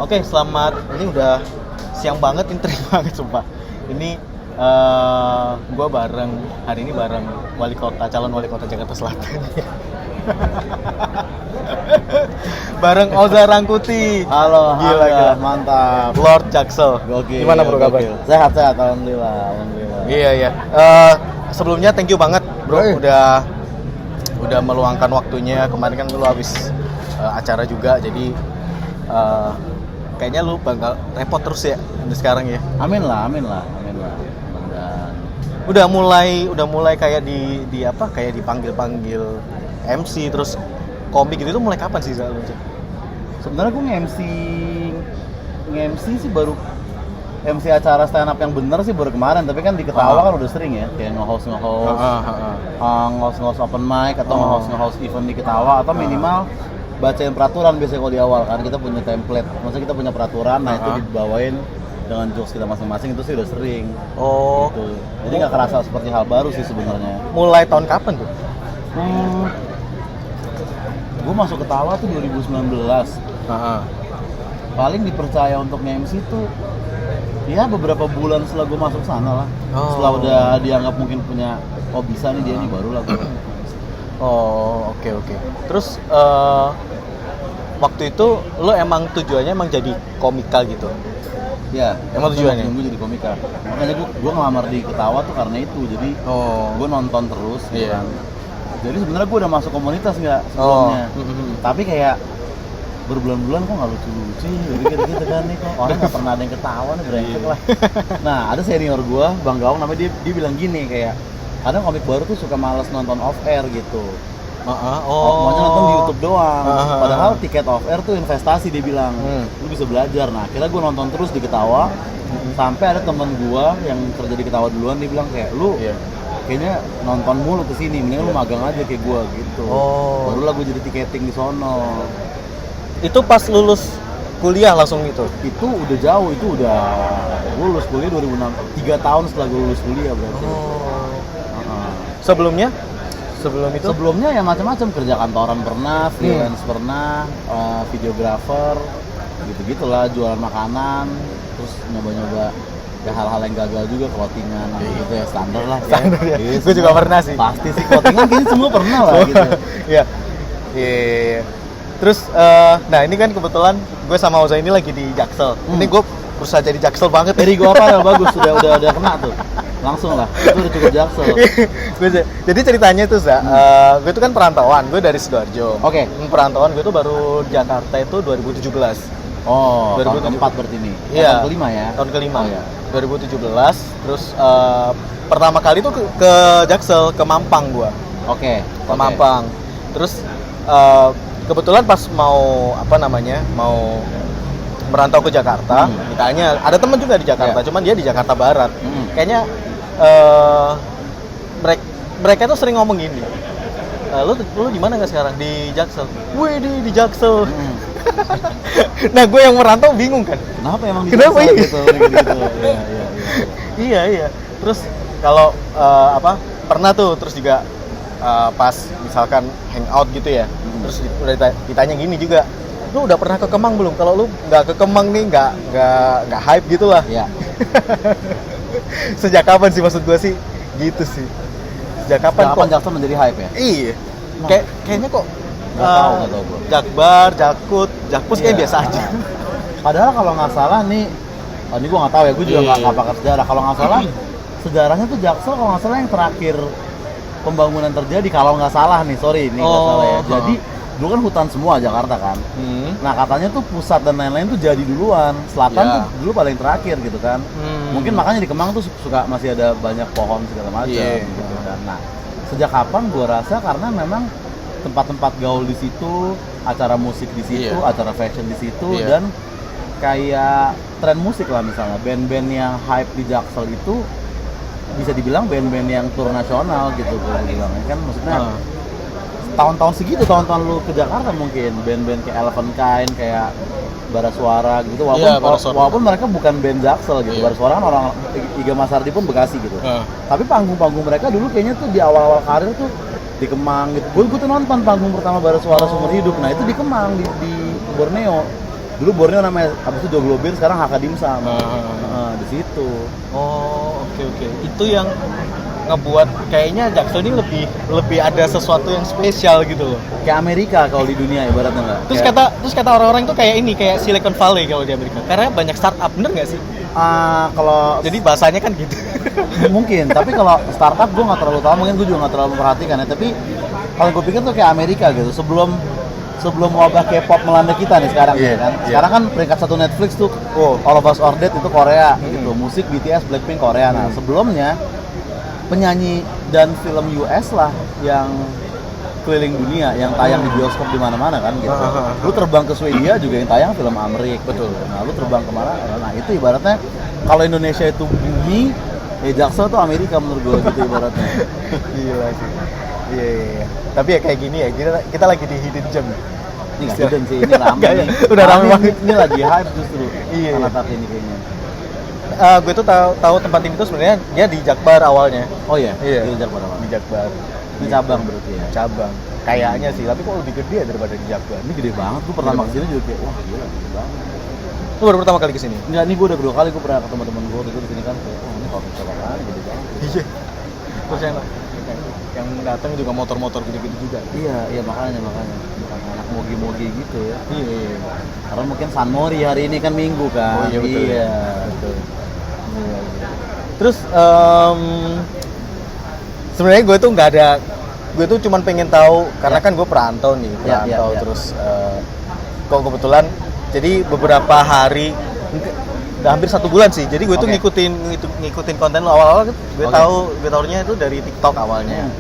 Oke, selamat. Ini udah siang banget, ini terik banget sumpah. Ini gue hari ini bareng calon wali kota Jakarta Selatan. Bareng Oza Rangkuti. Halo, gila. mantap. Lord Jaksel. Gokil. Gimana bro kabar? Sehat, alhamdulillah. Iya. Sebelumnya thank you banget bro, udah meluangkan waktunya. Kemarin kan lu habis acara juga, jadi kayaknya lu bakal repot terus ya sekarang ya. Amin lah. Udah mulai kayak kayak dipanggil MC terus komik gitu, itu mulai kapan sih Zal? Sebenarnya gue nge-MC sih baru MC acara stand up yang bener sih baru kemarin, tapi kan di Ketawa kan udah sering ya, kayak nge-host open mic atau nge-host event di Ketawa, atau minimal bacain peraturan biasanya kalau di awal kan kita punya template, maksudnya kita punya peraturan, nah itu dibawain dengan jokes kita masing-masing, itu sih udah sering. Gitu. Jadi nggak kerasa seperti hal baru sih sebenarnya. Mulai tahun kapan tuh? Gue masuk Ketawa tuh 2019. Paling dipercaya untuk nge-MC tuh ya beberapa bulan setelah gue masuk sana lah. Setelah udah dianggap mungkin punya bisa nih dia nih, barulah gue. Oke. Terus waktu itu lo emang tujuannya jadi komika gitu? Ya, emang tujuannya? Gue jadi komika. Makanya gue ngelamar di Ketawa tuh karena itu. Jadi gue nonton terus gitu kan. Jadi sebenarnya gue udah masuk komunitas nggak sebelumnya. Tapi kayak berbulan-bulan kok nggak lucu-lucu gitu kan nih, kok orang nggak pernah ada yang ketawa nih, brengsek lah. Nah ada senior gue, Bang Gaung namanya, dia bilang gini, kayak kadang komik baru tuh suka malas nonton off air gitu. Maunya nonton di YouTube doang. Padahal tiket off air tuh investasi, dia bilang. Lu bisa belajar. Nah akhirnya gue nonton terus di Ketawa. Sampai ada temen gue yang kerja di Ketawa duluan, dia bilang kayak lu kayaknya nonton mulu kesini, mending lu magang aja kayak gue gitu. Barulah gue jadi tiketing di sono. Itu pas lulus kuliah langsung itu? Itu udah jauh, itu udah gue lulus kuliah 2006, 3 tahun setelah gue lulus kuliah berarti. Sebelumnya ya macam-macam, kerja kantoran pernah, freelance pernah, videographer, gitu-gitulah, jualan makanan, terus nyoba-nyoba ya hal-hal yang gagal juga, clothingan gitu ya, standar lah. Standar ya. Yes, Gue juga pernah sih. Pasti sih clothingan kayaknya semua pernah lah gitu. Iya. Terus nah ini kan kebetulan gue sama Oza ini lagi di Jaksel. Ini gue berusaha jadi Jaksel banget. Dari gue apa ya, bagus, udah kena tuh. Langsung lah, itu udah cukup Jaksel. Jadi ceritanya tuh gue tuh kan perantauan, gue dari Sidoarjo. Oke. Perantauan gue tuh baru di Jakarta itu 2017. Tahun keempat berarti ini. Iya. Tahun kelima ya. Tahun kelima. 2017. Terus pertama kali tuh ke Jaksel, ke Mampang gue. Oke. Ke Mampang. Terus kebetulan pas mau merantau ke Jakarta, ditanya, ada teman juga di Jakarta, cuman dia di Jakarta Barat. Kayaknya mereka tuh sering ngomong gini, lu di mana nggak sekarang? Di Jaksel. Wih, di Jaksel. Nah gue yang merantau bingung kan. Kenapa emang di Kenapa Jaksel gitu? Iya. Terus kalau pernah tuh, terus juga pas misalkan hangout gitu ya, terus udah ditanya gini juga, lu udah pernah ke Kemang belum? Kalau lu nggak ke Kemang nih nggak hype gitu lah. Iya. Sejak kapan sih, maksud gue sih gitu sih. Sejak kapan Jaksel menjadi hype ya? Iya. Kayaknya kok nggak tahu bro. Jakbar, Jakpus kayak biasa aja. Padahal kalau nggak salah nih, ini gue nggak tahu ya, gue juga nggak pakar sejarah. Kalau nggak salah, sejarahnya tuh Jaksel kalau nggak salah yang terakhir pembangunan terjadi, kalau nggak salah nih, sorry ini nggak salah ya. Jadi dulu kan hutan semua Jakarta kan. Nah katanya tuh pusat dan lain-lain tuh jadi duluan, selatan tuh dulu paling terakhir gitu kan. Mungkin makanya di Kemang tuh suka masih ada banyak pohon segala macam gitu kan. Nah sejak kapan gue rasa karena memang tempat-tempat gaul di situ, acara musik di situ, acara fashion di situ, dan kayak tren musik lah, misalnya band-band yang hype di Jaksel itu bisa dibilang band-band yang tur nasional gitu gue bilang kan, maksudnya tahun-tahun segitu, tahun-tahun lu ke Jakarta mungkin band-band kayak Elephant Kind, kayak Bara Suara gitu, walaupun mereka bukan band Jaksel gitu. Bara Suara kan orang Iga Masardi pun Bekasi gitu. Tapi panggung-panggung mereka dulu kayaknya tuh di awal-awal karir tuh di Kemang gitu. Gue tuh nonton panggung pertama Bara Suara seumur hidup. Nah itu di Kemang, di Borneo. Dulu Borneo namanya, habis itu Joglo Bir, sekarang HK Dimsum. Di situ. Oh, oke. Itu yang ngebuat kayaknya Jaksel ini lebih ada sesuatu yang spesial gitu loh. Kayak Amerika kalau di dunia ibaratnya nggak? Terus kata orang-orang tuh kayak ini, kayak Silicon Valley kalau di Amerika. Karena banyak startup, bener nggak sih? Kalau Jadi bahasanya kan gitu. mungkin, tapi kalau startup gue nggak terlalu tahu, mungkin gue juga nggak terlalu memperhatikan ya. Tapi kalau gue pikir tuh kayak Amerika gitu. Sebelum wabah K-pop melanda kita nih sekarang kan. Sekarang kan peringkat 1 Netflix tuh All of Us Are Dead itu Korea gitu. Musik BTS, Blackpink Korea. Nah, sebelumnya penyanyi dan film US lah yang keliling dunia, yang tayang di bioskop di mana-mana kan gitu. Lu terbang ke Swedia juga yang tayang film Amerika. Betul. Nah, lu terbang kemana? Nah, itu ibaratnya kalau Indonesia itu bumi, Jaksel tuh Amerika menurut gue gitu ibaratnya. Gila sih. Iya. Tapi ya kayak gini ya, kita lagi di hidden gem. Ini nggak hidden sih, ini rame nih. Udah rame banget. Ini lagi hype justru. Iya. Anak ini kayaknya. Gue tuh tahu tempat ini tuh sebenarnya dia di Jakbar awalnya. Oh iya. Iya. Di Jakbar awal. Di Jakbar. Ini cabang berarti ya. Cabang. Kayaknya sih, tapi kok lebih gede daripada di Jakbar. Ini gede banget. Gue pertama kesini juga kayak wah gila gede banget. Lu baru pertama kali kesini? Enggak, ini gue udah kedua kali. Gue pernah ketemu temen gue di sini kan kayak wah ini coffee shop apaan gede banget. Iya. Terus yang datang juga motor-motor gede-gede juga. Iya makanya bukan anak mogi-mogi gitu ya. Iya. Karena mungkin San Mori hari ini kan Minggu kan. Oh iya betul. Iya. Betul. Iya. Terus sebenarnya gue tuh cuman pengen tahu karena kan gue perantau nih, terus kok kebetulan jadi beberapa hari udah hampir 1 bulan sih. Jadi gue tuh ngikutin konten lo awal-awal gue tahunya itu dari TikTok awalnya.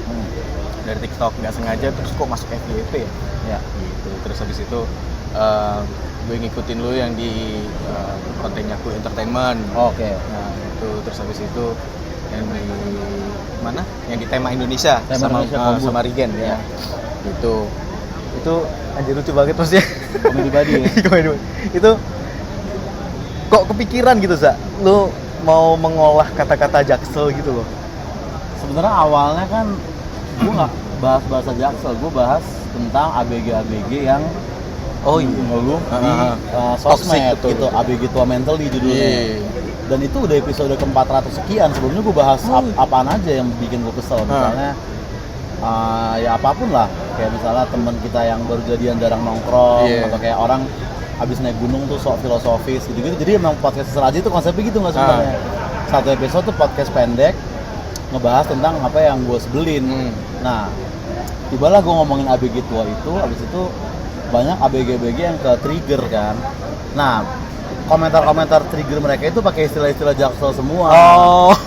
Dari TikTok nggak sengaja terus kok masuk FYP ya. Gitu. Terus habis itu gue ngikutin lo yang di kontennya Cool Entertainment. Oke. Nah, itu terus habis itu yang di mana? Yang di tema Indonesia sama Regen ya. Gitu. Itu anjir lucu banget maksudnya. Komedi body ya. Itu kok kepikiran gitu, Za? Lu mau mengolah kata-kata Jaksel gitu loh. Sebenarnya awalnya kan gue nggak bahas bahasa Jaksel, gue bahas tentang ABG yang ngeluh di sosmed gitu, ABG tua mental di judulnya. Dan itu udah episode ke-400 sekian. Sebelumnya gue bahas apaan aja yang bikin gue kesel, misalnya ya apapun lah, kayak misalnya teman kita yang baru jadian jarang nongkrong, atau kayak orang habis naik gunung tuh sok filosofis gitu-gitu. Jadi emang podcast Seraji itu konsepnya gitu nggak sebenarnya. Satu episode tuh podcast pendek ngebahas tentang apa yang gue sebelin. Nah, tibalah gue ngomongin ABG tua itu, habis itu banyak ABG-ABG yang ke trigger kan. Nah, komentar-komentar trigger mereka itu pakai istilah-istilah Jaksel semua.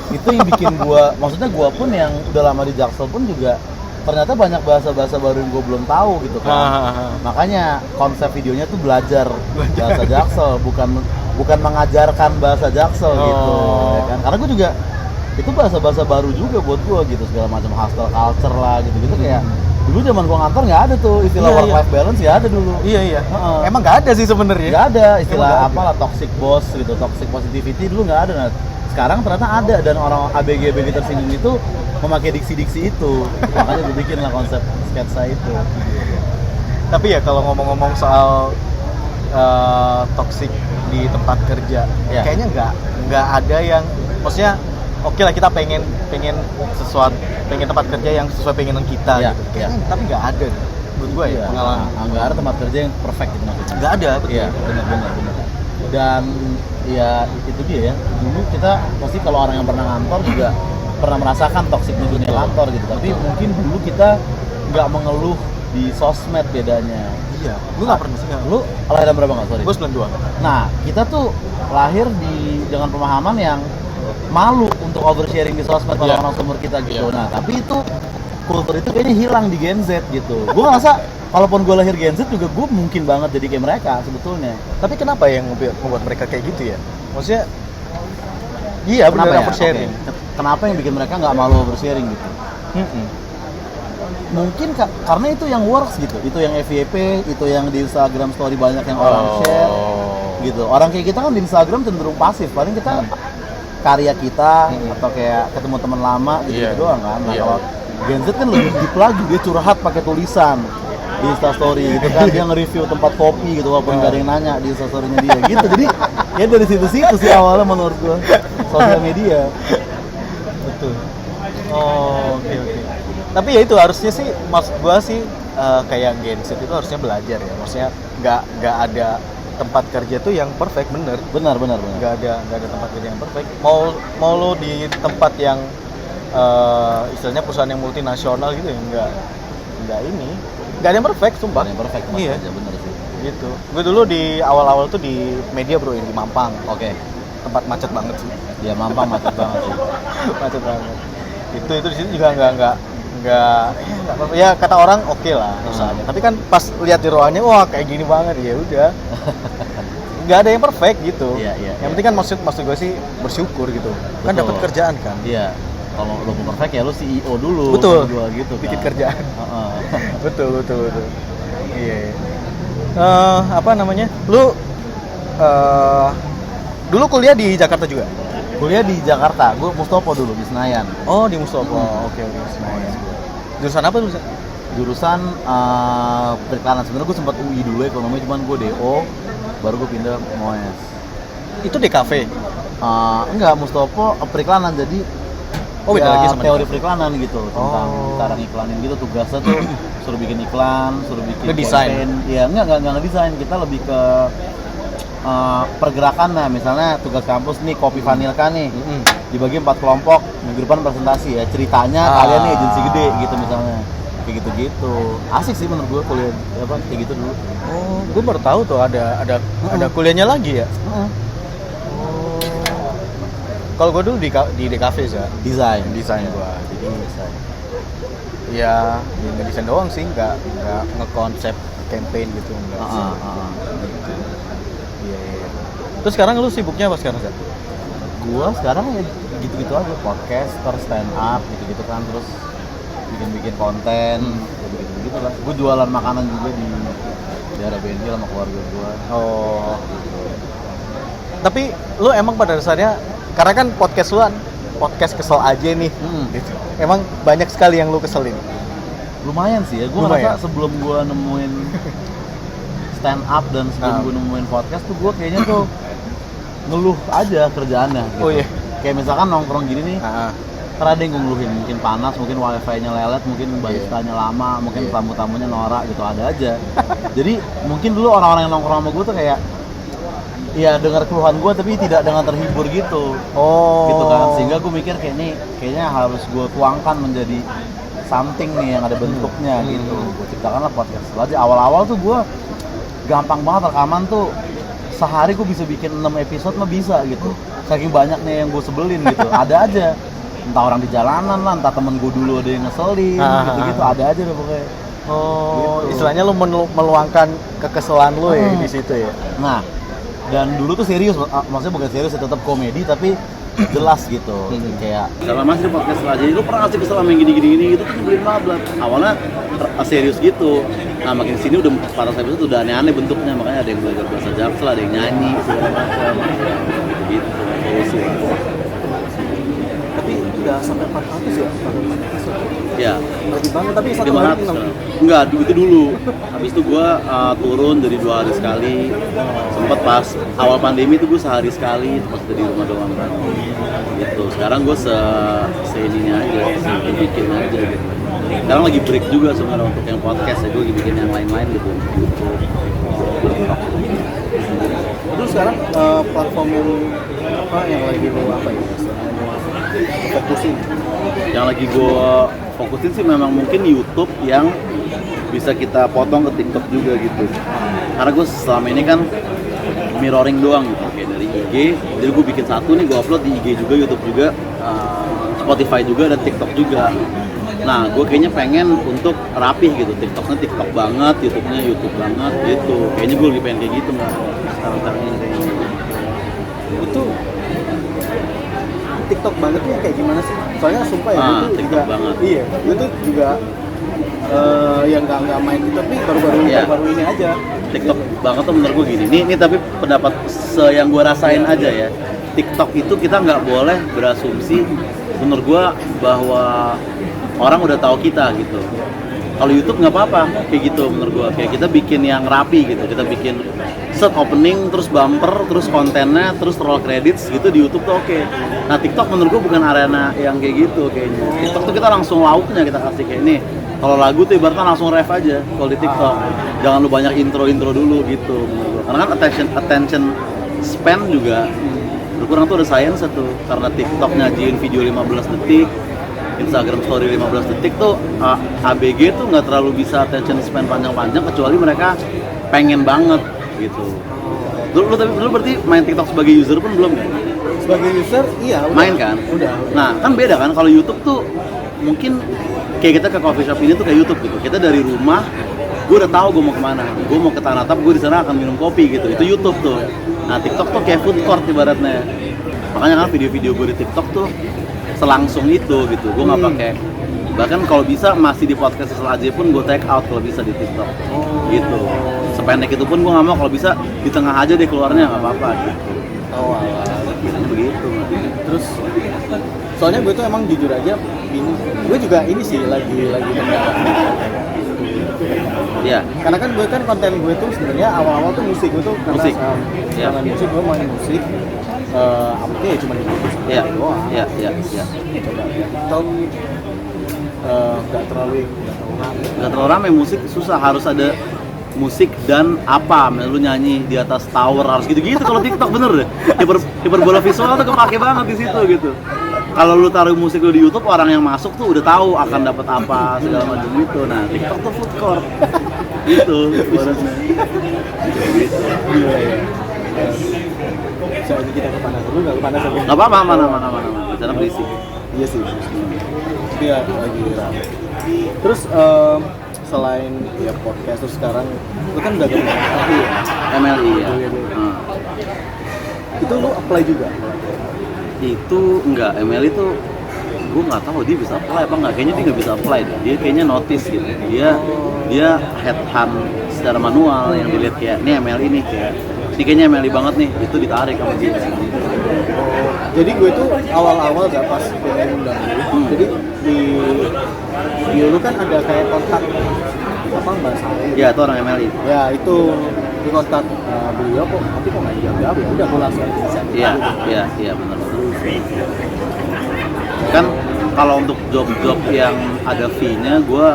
Itu yang bikin gue, maksudnya gue pun yang udah lama di Jaksel pun juga ternyata banyak bahasa-bahasa baru yang gue belum tahu gitu kan. Makanya konsep videonya tuh belajar bahasa Jaksel, bukan mengajarkan bahasa Jaksel gitu ya kan. Karena gue juga itu bahasa-bahasa baru juga buat gue gitu, segala macam hustle culture lah gitu-gitu. Kayak dulu zaman gue ngantor nggak ada tuh istilah work life balance, nggak ada dulu. Iya. Emang nggak ada sih sebenarnya. Nggak ada istilah apalah toxic boss gitu, toxic positivity dulu nggak ada. Nah, sekarang ternyata ada, dan orang ABG tersinggung itu memakai diksi-diksi itu. Makanya gue bikin lah konsep sketsa itu. Tapi ya kalau ngomong-ngomong soal toxic di tempat kerja, kayaknya nggak ada yang, maksudnya oke lah kita pengen tempat kerja yang sesuai pengenan kita gitu. Kayaknya tapi nggak ada menurut gue ya pengalaman. Nggak ada tempat kerja yang perfect gitu maksudnya. Nggak ada, betul. Iya, benar. Dan ya itu dia ya. Dulu kita pasti kalau orang yang pernah ngantor juga pernah merasakan toksiknya dunia kantor gitu. Tapi mungkin dulu kita nggak mengeluh di sosmed bedanya. Iya. Lu nggak pernah sih? Lu lahiran berapa nggak? Sorry. Gue 92. Nah, kita tuh lahir dengan pemahaman yang malu untuk oversharing di sosmed orang-orang seumur kita gitu. Nah, tapi itu kultur itu kayaknya hilang di Gen Z gitu. Gue ngerasa kalaupun gue lahir Gen Z juga gue mungkin banget jadi kayak mereka sebetulnya. Tapi kenapa yang membuat mereka kayak gitu ya? Maksudnya benar oversharing. Okay. Kenapa yang bikin mereka nggak malu oversharing gitu? Mungkin karena itu yang works gitu. Itu yang FYP, itu yang di Instagram story banyak yang orang share gitu. Orang kayak kita kan di Instagram cenderung pasif. Paling kita karya kita atau kayak ketemu teman lama gitu doang kan. Nah, kalau Gen Z kan lebih deep lagi, dia curhat pakai tulisan. di Instastory gitu kan, dia nge-review tempat kopi gitu walaupun gak ada yang nanya di Instastory-nya dia gitu. Jadi ya dari situ-situ sih awalnya menurut gua sosial media. Betul. Oh, oke. Tapi ya itu harusnya sih, maksud gua sih kayak Gen Z itu harusnya belajar ya. Maksudnya nggak ada tempat kerja tuh yang perfect, bener. Benar. Nggak ada tempat kerja yang perfect. Mau lo di tempat yang istilahnya perusahaan yang multinasional gitu ya, nggak ada yang perfect, sumpah. Yang perfect Iya. aja, bener sih. Gitu. Gue dulu di awal-awal tuh di media bro, yang di Mampang. Oke. Tempat macet banget sih. Ya Mampang macet banget sih. Macet banget. Itu di situ juga nggak apa-apa. Ya kata orang oke lah usahanya. Tapi kan pas lihat di ruangannya, wah kayak gini banget, ya udah. Nggak ada yang perfect gitu. Iya. Yang penting kan maksud gue sih bersyukur gitu. Kan Betul. dapat kerjaan kan. Iya. Kalau lo mau perfect ya lo CEO dulu. Betul. Gua gitu kan. Bikin kerjaan. Heeh. betul. Iya. Apa namanya? Lu dulu kuliah di Jakarta juga? Kuliah di Jakarta. Gue Mustopo dulu di Senayan. Oh, di Mustopo. Oke, Senayan. Jurusan apa tuh? Jurusan periklanan. Sebenarnya gue sempat UI dulu ekonomi, cuman gue DO, baru gue pindah MOES. Itu di kafe. Enggak, Mustopo periklanan, jadi Oh, beda lagi sama teori di kafe. periklanan gitu, tentang cara ngiklanin gitu. Tugasnya tuh suruh bikin iklan, suruh bikin Ngedesain. campaign. Iya, enggak ngedesain, kita lebih ke pergerakan. Nah, misalnya tugas kampus nih kopi Vanilka nih, dibagi 4 kelompok, minggu depan presentasi ya, ceritanya kalian nih agensi gede gitu misalnya, kayak gitu-gitu. Asik sih menurut gue kuliah kayak gitu dulu. Oh, gue baru tahu tuh ada kuliahnya lagi ya. Kalau gue dulu di DKV sih, desain gue. Jadi Desain. ya ngedesain doang sih, nggak ngekonsep campaign gitu, enggak sih. Gitu. Iya. Terus sekarang lu sibuknya apa sekarang, Zat? Gua sekarang ya gitu-gitu aja, podcaster, stand up gitu-gitu kan, terus bikin konten, gitu lah. Gue jualan makanan juga di daerah BNI sama keluarga gua. Oh. Tapi lu emang pada dasarnya, karena kan podcast lu kan podcast kesel aja nih. Gitu. Emang banyak sekali yang lu keselin. Lumayan sih ya, gue Lumayan. ngerasa sebelum gue nemuin stand up dan sebelum gue nemuin podcast tuh gue kayaknya tuh ngeluh aja kerjaannya gitu. Oh iya. Kayak misalkan nongkrong gini nih, Nah, karena ada yang ngeluhin, mungkin panas, mungkin wifi-nya lelet, mungkin baristanya lama, mungkin tamu-tamunya norak gitu, ada aja. Jadi mungkin dulu orang-orang yang nongkrong sama gue tuh kayak ya dengar keluhan gue tapi tidak dengan terhibur gitu. oh. Gitu kan, sehingga gue mikir kayaknya harus gue tuangkan menjadi something nih yang ada bentuknya gitu. Gue ciptakanlah podcast. Lalu awal-awal tuh gue gampang banget rekaman tuh, sehari gue bisa bikin 6 episode mah bisa gitu. Saking banyaknya yang gue sebelin gitu. Ada aja, entah orang di jalanan lah, entah temen gue dulu ada yang ngeselin gitu-gitu, ada aja deh pokoknya. Oh, Gitu. istilahnya lu meluangkan kekesalan lu ya di situ ya. Nah, dan dulu tuh serius, maksudnya bukan serius, tetap komedi tapi jelas gitu. Kayak kalau masih di podcast aja, lu pernah ngasih kesel sama yang gini gitu, tuh nyebelin banget. Awalnya serius gitu. Nah, makin sini udah para episode tuh udah aneh-aneh bentuknya, makanya ada yang belajar bahasa Jaksel, ada yang nyanyi segala macam. Gitu. Tapi udah sampai 400 ya? Ya. Lebih banget, tapi satu 500 hari sekarang. Enggak, itu dulu. Habis itu gue turun dari 2 hari sekali. Sempet pas awal pandemi itu gue sehari sekali, pas di rumah doang kan. Gitu. Sekarang gue se-ininya aja, bikin aja gitu. Sekarang lagi break juga sebenarnya untuk yang podcast ya, gue lagi bikin yang lain-lain gitu. Terus sekarang platform yang lagi lu apa ya? Fokusin. Yang lagi gue fokusin sih memang mungkin YouTube yang bisa kita potong ke TikTok juga gitu. Karena gue selama ini kan mirroring doang gitu, kayak dari IG, jadi gue bikin satu nih, gue upload di IG juga, YouTube juga, Spotify juga, dan TikTok juga. Nah, gue kayaknya pengen untuk rapih gitu, TikToknya TikTok banget, YouTube-nya YouTube banget gitu. Kayaknya gue lagi pengen kayak gitu nggak sekarang ini kayaknya. Itu TikTok bangetnya kayak gimana sih? Soalnya sumpah ya, itu TikTok juga, banget. Iya, itu juga yang nggak main itu, tapi baru-baru ini aja. TikTok banget tuh menurut gue gini. Ini tapi pendapat yang gue rasain aja ya. TikTok itu kita nggak boleh berasumsi menurut gue bahwa orang udah tahu kita gitu. Kalau YouTube nggak apa-apa kayak gitu menurut gua. Kayak kita bikin yang rapi gitu. Kita bikin set opening, terus bumper, terus kontennya, terus roll credits gitu di YouTube tuh oke. Nah TikTok menurut gua bukan arena yang kayak gitu kayaknya. TikTok tuh kita langsung lauknya kita kasih kayak ini. Kalau lagu tuh ibaratnya langsung ref aja kalau di TikTok. Jangan lu banyak intro dulu gitu menurut gua. Karena kan attention span juga berkurang tuh ada science tuh. Karena TikTok nyajiin video 15 detik, Instagram story 15 detik tuh ABG tuh nggak terlalu bisa attention span panjang-panjang kecuali mereka pengen banget gitu. Lu berarti main TikTok sebagai user pun belum kan? Sebagai user, iya. Udah. Main kan? Udah. Nah kan beda kan kalau YouTube tuh mungkin kayak kita ke coffee shop ini tuh kayak YouTube gitu. Kita dari rumah, gue udah tahu gue mau kemana. Gue mau ke Tanah Tap, gue di sana akan minum kopi gitu. Itu YouTube tuh. Nah TikTok tuh kayak food court ibaratnya. Makanya kan video-video gue di TikTok tuh selangsung itu gitu. Gue nggak pakai. Bahkan kalau bisa masih di podcast Sesel aja pun gue take out kalau bisa di TikTok. Gitu. Sependek itu pun gue nggak mau, kalau bisa di tengah aja deh keluarnya, nggak apa-apa gitu. Oh alah. Begitu. Terus soalnya gue tuh emang jujur aja bingung. Gue juga ini sih lagi mendalam. Iya. Karena kan konten gue tuh sebenarnya awal-awal tuh musik. Gue tuh karena Musik. karena musik gue main musik. Apa ya cuma di musik Iya. doang. Iya. Coba TikTok nggak terlalu rame. Nggak terlalu rame musik, susah, harus ada musik dan apa, lu nyanyi di atas tower harus gitu-gitu. Kalau TikTok bener deh, hiperbola visual tuh kepake banget di situ gitu. Kalau lu taruh musik lu di YouTube, orang yang masuk tuh udah tahu akan dapat apa segala macam gitu. Nah TikTok tuh food court gitu ibaratnya. Gitu. Iya. Soalnya kita kepanas dulu, nggak kepanas lagi. Nggak apa-apa, mana di sana berisik. Iya sih. Iya lagi rame. Terus selain ya podcast terus sekarang itu kan udah gabung MLI ya. MLI ya. Itu lu apply juga? Itu enggak, MLI itu gue nggak tahu dia bisa apply apa nggak. Kayaknya dia nggak bisa apply deh. Dia kayaknya notice gitu. Dia headhunt secara manual yang dilihat kayak ini MLI nih kayak ini kayaknya MLI banget nih, itu ditarik sama dia. Jadi gue tuh awal-awal gak pas pengen undang lu. Jadi di lu kan ada kayak kontak apa Mbak Sari. Ya itu orang MLI. Ya itu di kontak beliau kok nanti kok nggak jawab ya udah gue langsung Iya benar. Kan kalau untuk job-job yang ada fee-nya gue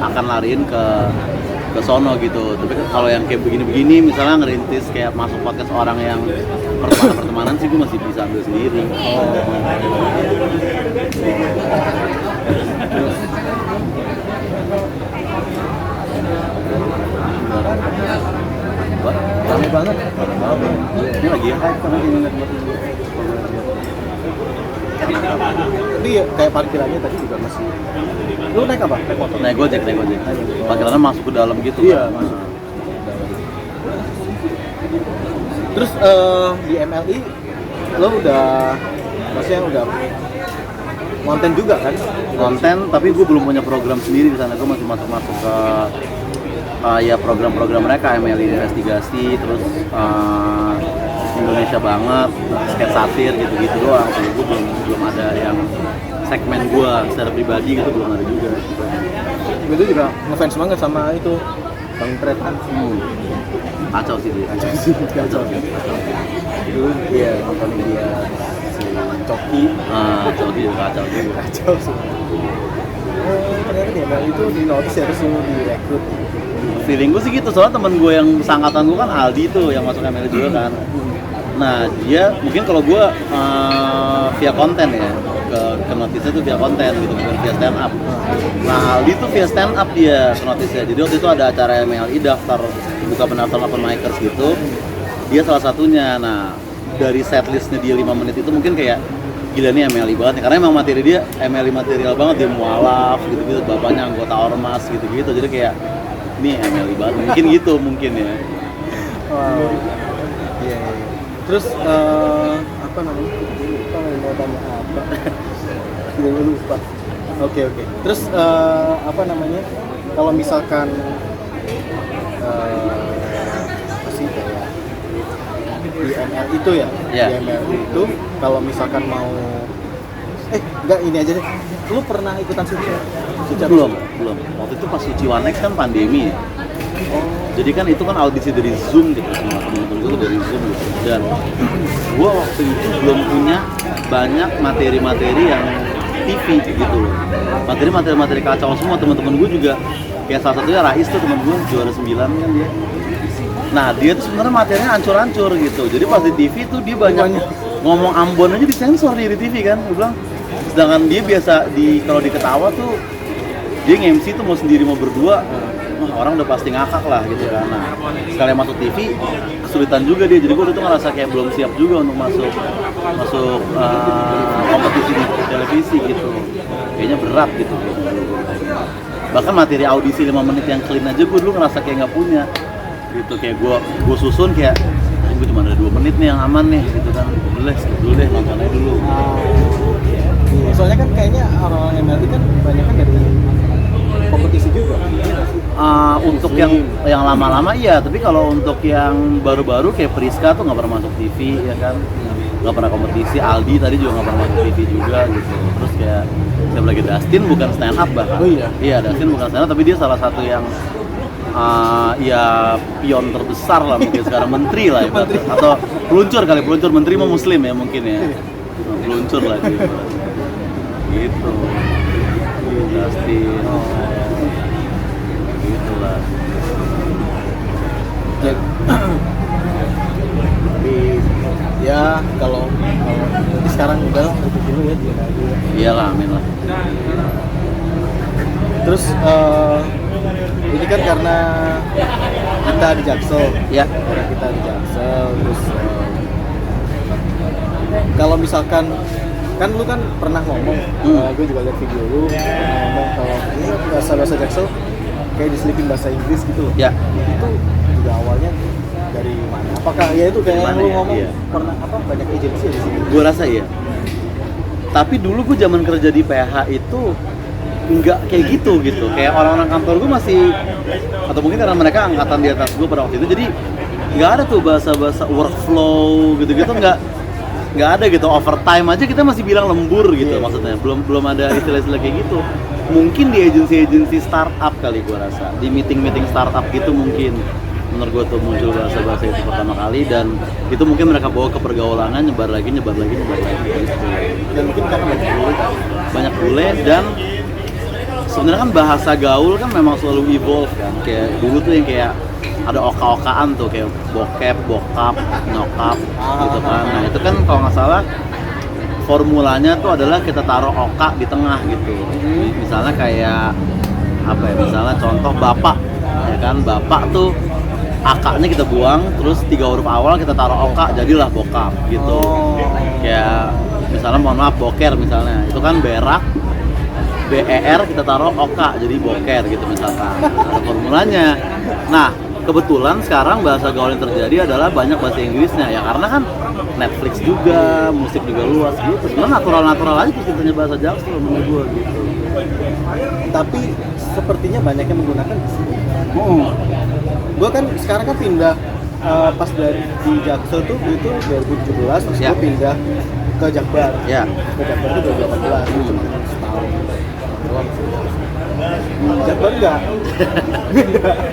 akan lariin ke sono gitu. Tapi kalau yang kayak begini-begini misalnya ngerintis kayak masuk podcast orang yang pertemanan sih gue masih bisa ambil sendiri. Rame banget. Ini lagi hype kan lagi ngeliat Tapi ya, kayak parkirannya tadi juga masih. Lu naik apa? Naik motor? Naik gojek. Parkirannya masuk ke dalam gitu. Iya, kan? masuk. Terus di MLI lo maksudnya udah konten juga kan? Konten, tapi gue belum punya program sendiri di sana. Gue masih masuk ke ya program-program mereka, MLI investigasi, terus Indonesia banget, sketch satir gitu-gitu doang. Kalau gue belum ada yang segmen gue secara pribadi gitu, belum ada juga. Gue tuh juga ngefans banget sama itu Bang Pret kan. Kacau sih dia. Kacau. Dulu dia nonton dia si Coki. Coki juga kacau juga. Kacau sih. Ternyata dia itu di notice ya, terus lu direkrut. Feeling gue sih gitu, soalnya temen gue yang seangkatan gue kan Aldi tuh yang masuk MLI juga kan. Nah dia mungkin kalau gue via konten ya, ke notisnya tuh via konten gitu, bukan via stand up. Nah Aldi tuh via stand up dia ke notisnya. Jadi waktu itu ada acara MLI buka pendaftaran open micers gitu, dia salah satunya. Nah dari setlistnya dia 5 menit itu mungkin kayak gila nih MLI banget nih, karena emang materi dia MLI material banget, dia mualaf gitu-gitu, bapaknya anggota ormas gitu-gitu, jadi kayak ini MLI banget, mungkin ya. Wow. Iya. Terus apa namanya? Kita mau tanya apa? Gue lupa. Oke. Terus apa namanya? Kalau misalkan apa sih kayak di ML itu ya? Yeah. Di ML itu kalau misalkan mau Enggak, ini aja deh. Lu pernah ikutan suci? Belum. Waktu itu pas Suci One X kan pandemi ya. Jadi kan itu kan audisi dari Zoom gitu, sama temen-temen gue dari Zoom gitu. Dan gue waktu itu belum punya banyak materi-materi yang TV gitu loh. Materi-materi kacau semua, teman-teman gue juga. Kayak salah satunya Rais tuh temen gue, juara 9 kan dia. Nah dia tuh sebenarnya materinya ancur-ancur gitu. Jadi pas di TV tuh dia banyak ngomong Ambon aja disensor di TV kan. Gue bilang, sedangkan dia biasa kalau diketawa tuh dia nge-MC tuh mau sendiri mau berdua, wah orang udah pasti ngakak lah gitu kan. Nah sekali masuk TV kesulitan juga dia, jadi gue tuh ngerasa kayak belum siap juga untuk masuk kompetisi di televisi gitu. Kayaknya berat gitu. Bahkan materi audisi 5 menit yang clean aja gue dulu ngerasa kayak nggak punya gitu. Kayak gue susun kayak gue cuma ada 2 menit nih yang aman nih gitu kan. Skip dulu deh, nonton aja dulu. Soalnya kan kayaknya orang-orang MLB kan banyak kan dari kompetisi juga. Untuk yang lama-lama iya, tapi kalau untuk yang baru-baru kayak Priska tuh nggak pernah masuk TV ya kan, nggak pernah kompetisi. Aldi tadi juga nggak pernah masuk TV juga gitu. Terus kayak saya lagi Dustin bukan stand up bahkan. Oh iya. Iya, Dustin bukan stand up tapi dia salah satu yang ya pion terbesar lah mungkin sekarang, menteri lah ibaratnya. Atau peluncur menteri mau muslim ya mungkin ya. Peluncur lah dia. Gitu. Dustin. Gitulah. Tapi ya kalau sekarang udah ikut dulu ya dia lagi. Iyalah, amin lah. Terus ini kan karena kita di Jaksel Ya. karena kita di Jaksel, terus kalau misalkan kan lu kan pernah ngomong, gue juga lihat video lu pernah ngomong kalau ini bahasa Jaksel kayak diselipin bahasa Inggris gitu loh. Ya. Itu juga awalnya dari mana? Apakah ya itu kayak yang lu Gimana ya? ngomong Iya. pernah banyak agensi di sini? Gue rasa iya. Tapi dulu gue zaman kerja di PH itu nggak kayak gitu. Kayak orang-orang kantor gue masih, atau mungkin karena mereka angkatan di atas gue pada waktu itu, jadi nggak ada tuh bahasa-bahasa workflow gitu-gitu, nggak ada gitu. Overtime aja kita masih bilang lembur gitu. Maksudnya belum ada istilah-istilah kayak gitu. Mungkin di agensi startup kali gue rasa, di meeting startup gitu mungkin menurut gue tuh muncul bahasa-bahasa itu pertama kali, dan itu mungkin mereka bawa ke pergaulannya, nyebar lagi gitu. Dan mungkin karena Banyak bule, dan sebenarnya kan bahasa gaul kan memang selalu evolve kan. Kayak dulu tuh yang kayak ada oka-okaan tuh kayak bokep, bokap, nyokap gitu kan. Nah itu kan kalau nggak salah formulanya tuh adalah kita taruh oka di tengah gitu. Misalnya kayak apa ya, misalnya contoh bapak ya kan, bapak tuh akaknya kita buang, terus 3 huruf awal kita taruh oka, jadilah bokap gitu. Kayak misalnya mohon maaf boker misalnya, itu kan berak, BER kita taruh oka jadi boker gitu misalkan. Ada formulanya. Nah kebetulan sekarang bahasa gaul yang terjadi adalah banyak bahasa Inggrisnya ya, karena kan Netflix juga, musik juga luas gitu. Sebenarnya natural aja tuh ceritanya bahasa Jaksel menurut gue gitu. tapi sepertinya banyak yang menggunakan di sini. Gue kan sekarang kan pindah pas dari di Jaksel tuh itu 2017, terus Ya. gue pindah ke Jakbar. Ya. Ke Jakbar itu 2018, cuma setahun doang sih. Jakbar enggak?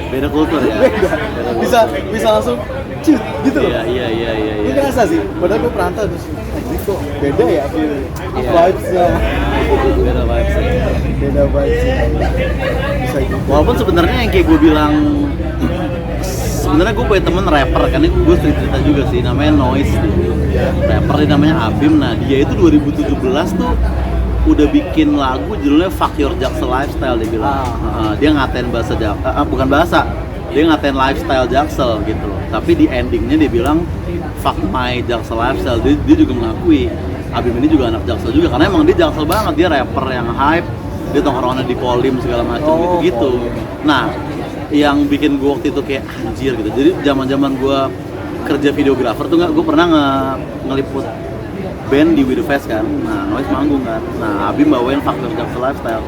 Beda kultur ya. Beda. Bisa langsung cut gitu loh. Iya. Gue ngerasa sih, padahal gue perantau terus ini kok beda ya Iya. vibes-nya. Beda vibes. Beda vibes-nya. Bisa gitu. Walaupun sebenarnya yang kayak gue bilang, sebenarnya gue punya temen rapper kan, itu gue cerita juga sih, namanya Noise gitu. Rapper dia namanya Abim. Nah dia itu 2017 tuh udah bikin lagu judulnya Fuck Your Jaksel Lifestyle, dia bilang. Dia ngatain bahasa bukan bahasa, dia ngatain lifestyle Jaksel gitu loh. Tapi di endingnya dia bilang fuck my Jaksel Lifestyle. Dia juga mengakui Abim ini juga anak Jaksel juga, karena emang dia Jaksel banget. Dia rapper yang hype, dia tongkrongannya di Polim segala macam gitu. Nah yang bikin gue waktu itu kayak anjir gitu. Jadi zaman gue kerja videografer tuh gue pernah ngeliput band di Widowfest kan. Nah Noise manggung kan. Nah Abim bawain Fuck Your Jaksel Lifestyle.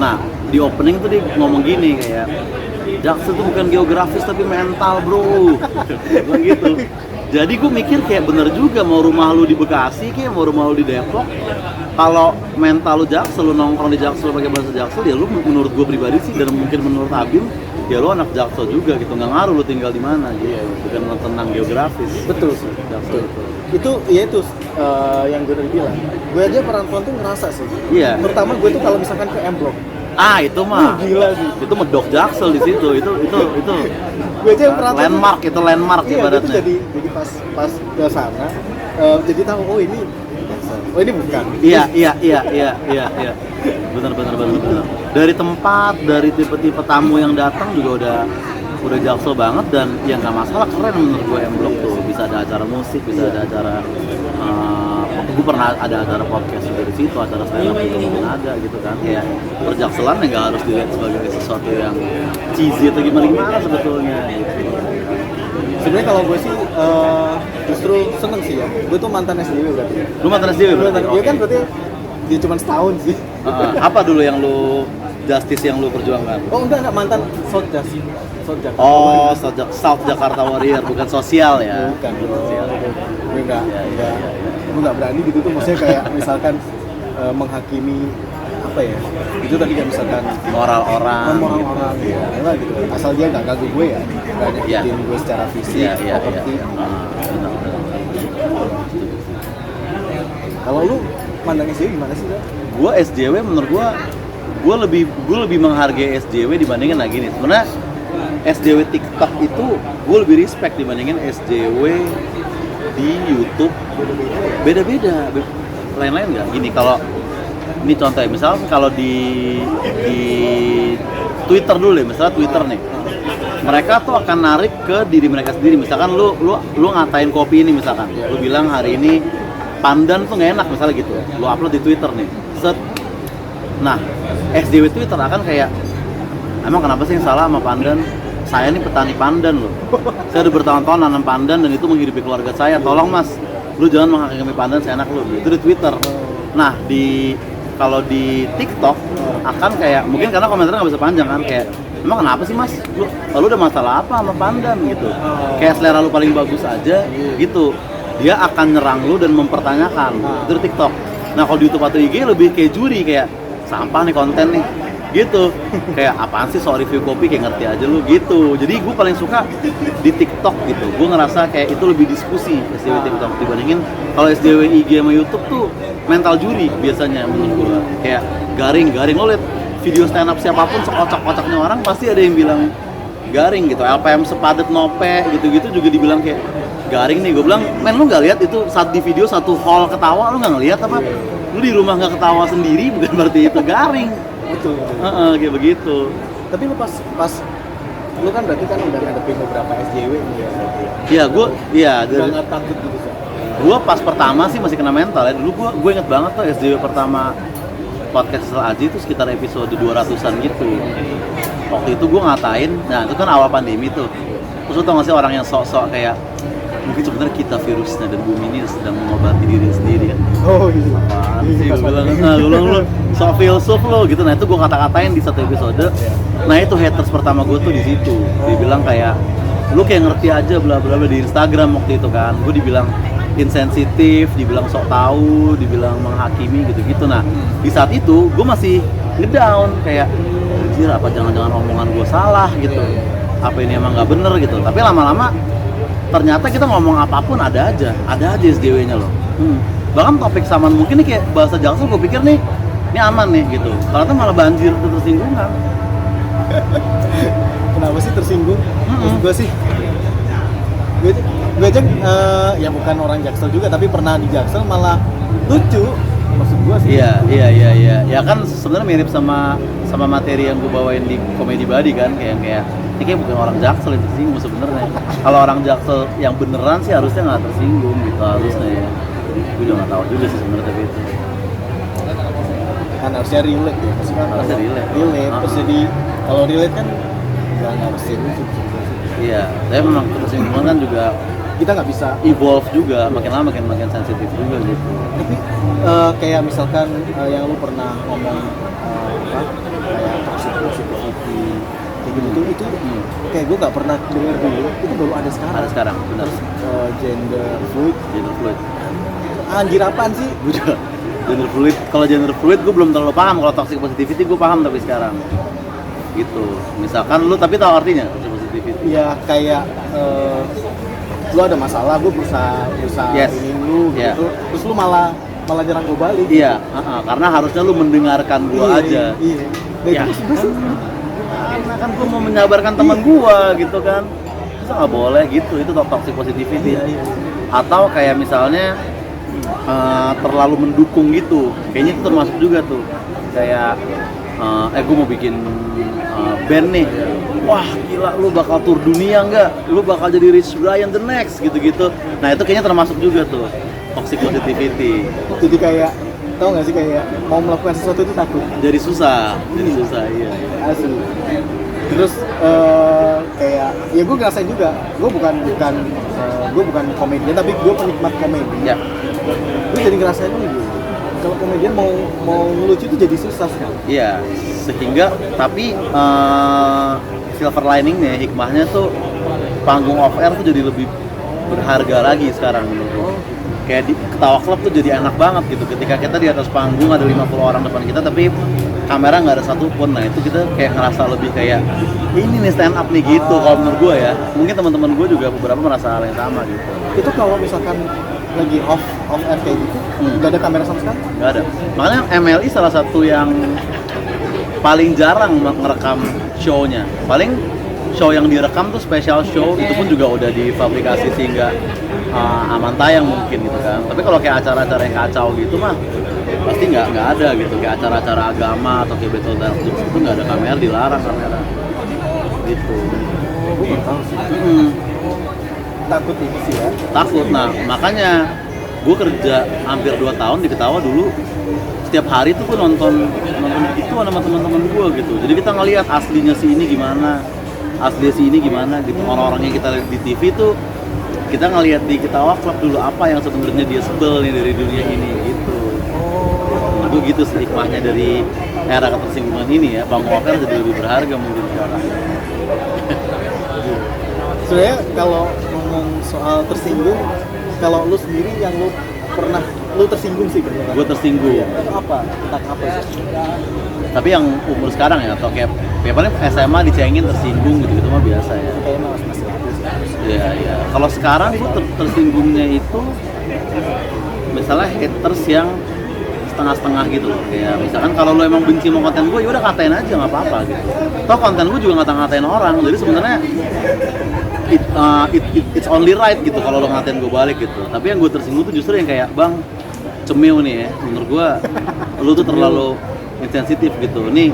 Nah di opening tuh dia ngomong gini kayak, Jaksel tuh bukan geografis tapi mental bro. Bilang gitu. Jadi gue mikir kayak bener juga, mau rumah lu di Bekasi kayak mau rumah lu di Depok, kalau mental lu Jaksel, lu nongkrong di Jaksel pakai bahasa Jaksel, ya lu menurut gue pribadi sih dan mungkin menurut Abim, ya lu anak Jaksel juga gitu, nggak ngaruh lu tinggal di mana gitu, bukan tentang geografis. Betul sih. Jaksel Itu ya itu yang gue tadi bilang. Gue aja perantauan tuh ngerasa sih. Iya. Terutama gue tuh kalau misalkan ke M Block. Itu mah Gila sih. itu medok Jaksel di situ, itu Gue aja yang perantauan. landmark, itu landmark Iya, gue tuh ibaratnya. jadi pas ke sana jadi tahu oh ini Jaksel. Oh ini bukan. Iya. Benar. Dari tempat, dari tipe-tipe tamu yang datang juga udah Jaksel banget, dan ya nggak masalah, keren menurut gue M Block tuh. Bisa ada acara musik, bisa ada acara gue pernah ada acara podcast juga di situ, acara stand up juga mungkin ada gitu kan. Kayak perjakselan ya nggak harus dilihat sebagai sesuatu yang cheesy atau gimana sebetulnya gitu. Sebenarnya kalau gue sih justru seneng sih ya. Gue tuh mantan SDW berarti. Lu mantan SDW berarti? Gue kan berarti dia cuma setahun sih. Apa dulu yang lu justice yang lu perjuangkan? Oh enggak mantan South Jakarta. Oh, South Jakarta Warrior, bukan sosial ya? Bukan. Sosial. Gue nggak berani gitu tuh, maksudnya kayak misalkan menghakimi apa ya? Itu tadi kan misalkan Moral orang. ya, lah gitu. Asal dia nggak ganggu gue ya, nggak nyakitin gue secara fisik, properti. Kalau lu pandang SJW gimana sih? Gue SJW menurut gue lebih menghargai SJW dibandingin lagi nih. Sebenarnya SJW TikTok itu gue lebih respect dibandingin SJW di YouTube. Beda-beda. Lain-lain nggak? Gini, kalau ini contohnya, misalnya kalau di Twitter dulu ya, misalnya Twitter nih, mereka tuh akan narik ke diri mereka sendiri. Misalkan lu ngatain kopi ini, misalkan lu bilang hari ini pandan tuh nggak enak misalnya gitu, lu upload di Twitter nih, set. Nah, SJW Twitter akan kayak, emang kenapa sih yang salah sama pandan? Saya nih petani pandan loh, saya udah bertahun-tahun nanam pandan dan itu menghidupi keluarga saya. Tolong mas, lu jangan menghakimi pandan seenak lu. Itu di Twitter. Nah, kalau di TikTok akan kayak, mungkin karena komentarnya nggak bisa panjang kan, kayak emang kenapa sih mas, lu udah masalah apa sama pandan gitu, kayak selera lu paling bagus aja gitu, dia akan nyerang lu dan mempertanyakan. Itu di TikTok. Nah kalau di YouTube atau IG lebih kayak juri, kayak sampah nih konten nih gitu, kayak apaan sih soal review kopi, kayak ngerti aja lu gitu. Jadi gue paling suka di TikTok gitu, gue ngerasa kayak itu lebih diskusi SJW TikTok dibandingin kalau SJW IG sama YouTube tuh mental juri biasanya menurut gue. Kayak garing, lo liat video stand up siapapun sekocak-kocaknya orang pasti ada yang bilang garing gitu. LPM sepadet nope gitu-gitu juga dibilang kayak garing nih. Gue bilang, men lu nggak lihat itu saat di video satu hall ketawa, lu nggak ngeliat apa? Lu di rumah nggak ketawa sendiri bukan berarti itu garing. Betul. Kayak begitu. Tapi lu pas lu kan berarti kan udah ngadepin beberapa SJW nih ya. Iya, Udah nggak takut gitu sih. Gue pas pertama sih masih kena mental ya. Dulu gue inget banget tuh SJW pertama podcast Aji itu sekitar episode 200-an gitu. Waktu itu gue ngatain, nah itu kan awal pandemi tuh. Terus lu tau gak sih orang yang sok-sok kayak, mungkin sebenarnya kita virusnya dan bumi ini sedang mengobati diri sendiri kan. Oh iya. Apaan sih, gue bilang lu sok filsuf lo gitu. Nah itu gue kata-katain di satu episode. Nah itu haters pertama gue tuh di situ. Dibilang kayak, lu kayak ngerti aja bla bla bla di Instagram waktu itu kan. Gue dibilang insensitif, dibilang sok tahu, dibilang menghakimi gitu-gitu. Nah di saat itu gue masih ngedown kayak, anjir apa jangan-jangan omongan gue salah gitu, apa ini emang nggak bener gitu. Tapi lama-lama ternyata kita ngomong apapun ada aja SJW-nya loh. Bahkan topik samaan mungkin nih kayak bahasa Jaksel, gue pikir nih ini aman nih gitu, ternyata malah banjir tersinggungan. Kenapa sih tersinggung? Maksud gue sih, gue aja ya bukan orang Jaksel juga, tapi pernah di Jaksel malah lucu. Maksud gue sih. Iya. Ya kan sebenarnya mirip sama materi yang gue bawain di Komedi Badi kan, kayak ini kayak bukan orang Jaksel yang tersinggung sebenarnya. Kalau orang Jaksel yang beneran sih harusnya nggak tersinggung gitu harusnya ya. Gue juga nggak tahu juga sih sebenarnya tapi itu. Kan harusnya relate ya, maksudnya Harusnya relate. Terus jadi kalau relate kan nggak harus lucu. Iya, tapi memang tersinggungan kan juga Kita nggak bisa. evolve juga, makin lama makin sensitif juga gitu. Tapi kayak misalkan yang lu pernah ngomong kayak toxic positivity kayak gitu tuh itu kayak gue nggak pernah dengar dulu, itu baru ada sekarang. Ada sekarang, benar. Terus gender fluid Gender fluid. anjir apaan sih? Gue juga Gender fluid gue belum terlalu paham. Kalau toxic positivity gue paham tapi sekarang gitu. Misalkan lu tapi tahu artinya toxic positivity. Iya kayak lu ada masalah, gue berusaha Yes. ini lu Yeah. gitu, terus lu malah nyerang gue balik. Iya, karena harusnya lu mendengarkan gue aja. Iya. Ya, karena kan gue mau menyabarkan teman gue gitu kan. Itu nggak boleh gitu, itu toxic positivity. Iya. Atau kayak misalnya terlalu mendukung gitu, kayaknya itu termasuk juga tuh. Kayak gue mau bikin band nih, wah gila lu bakal tur dunia nggak? Lu bakal jadi Rich Brian the next gitu-gitu. Nah itu kayaknya termasuk juga tuh toxic positivity. Jadi kayak tau nggak sih kayak mau melakukan sesuatu itu takut. Jadi susah, iya. Asli. Terus kayak ya gue ngerasain juga, gue bukan komedian tapi gue penikmat komedi. Ya. Gue jadi ngerasain gitu. Kalau komedian mau ngelucu itu jadi susah sekali. Iya, sehingga tapi silver liningnya, hikmahnya tuh panggung off air tuh jadi lebih berharga lagi sekarang menurut. Kayak di Ketawa Club tuh jadi enak banget gitu. Ketika kita di atas panggung ada 50 orang depan kita tapi kamera nggak ada satupun. Nah itu kita kayak ngerasa lebih kayak ini nih stand up nih gitu. Kalau menurut gue ya, mungkin teman-teman gue juga beberapa merasa hal yang sama gitu. Itu kalau misalkan lagi off air kayak gitu, nggak ada kamera sama sekali? Nggak ada. Makanya MLI salah satu yang paling jarang merekam show-nya. Paling show yang direkam tuh special show, itu pun juga udah difabrikasi sehingga aman tayang mungkin gitu kan. Tapi kalau kayak acara-acara yang kacau gitu mah pasti nggak ada gitu. Kayak acara-acara agama atau kayak Battle Dance itu nggak ada kamera, dilarang kamera gitu. Gue nggak tahu sih. Takut ini sih ya. Takut. Nah makanya gue kerja hampir 2 tahun di Ketawa dulu, setiap hari tuh gue nonton itu sama teman-teman gue gitu. Jadi kita ngelihat aslinya si ini gimana, gitu. Orang-orang yang kita lihat di TV tuh kita ngelihat di Ketawa Club dulu apa yang sebenarnya dia sebel nih dari dunia ini gitu. Itu gitu sih hikmahnya dari era ketersinggungan ini ya. Panggung off air jadi lebih berharga mungkin sekarang. Sebenarnya kalau ngomong soal tersinggung, kalau lu sendiri yang lu pernah tersinggung sih beneran. Gue tersinggung. Itu apa? Tentang apa sih? Tapi yang umur sekarang ya, atau kayak paling SMA dicengin tersinggung gitu mah biasa ya. Kayaknya masih ada sih. Iya. Kalau sekarang gue tersinggungnya itu misalnya haters yang setengah-setengah gitu loh. Kayak misalkan kalau lo emang benci sama konten gue, ya udah katain aja nggak apa-apa gitu. Toh konten gue juga ngata-ngatain orang, jadi sebenarnya it's only right gitu kalau lo ngatain gue balik gitu. Tapi yang gue tersinggung tuh justru yang kayak bang cemil nih ya, menurut gue lo tuh terlalu insensitif gitu. Nih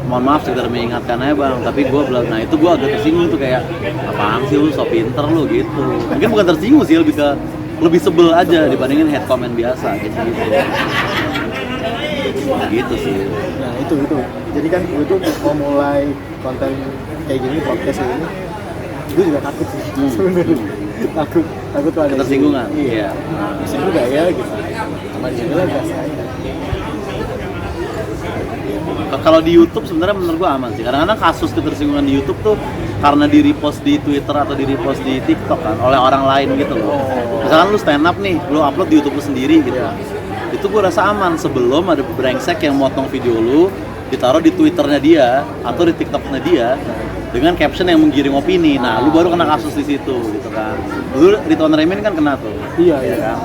mohon maaf sekedar mengingatkan aja bang, tapi gue bilang, nah itu gue agak tersinggung tuh kayak apaan sih lu so pinter lu gitu. Mungkin bukan tersinggung sih, lebih sebel aja dibandingin head comment biasa gitu. Gitu sih. Nah itu. Jadi kan gue tuh mau mulai konten kayak gini, podcast kayak gini, gue juga takut sih sebenarnya. Takut tuh ada ketersinggungan. Iya. Bisa juga ya gitu. Sama di sini lah biasa aja. Kalau di YouTube sebenarnya menurut gua aman sih. Kadang-kadang kasus ketersinggungan di YouTube tuh karena di repost di Twitter atau di repost di TikTok kan oleh orang lain gitu loh. Misalkan lu stand up nih, lu upload di YouTube lu sendiri gitu. Itu gua rasa aman sebelum ada brengsek yang motong video lu ditaruh di Twitternya dia atau di TikToknya dia dengan caption yang menggiring opini. Nah, lu baru kena kasus di situ gitu kan. Dulu Ridwan Remin kan kena tuh. Iya. Kan?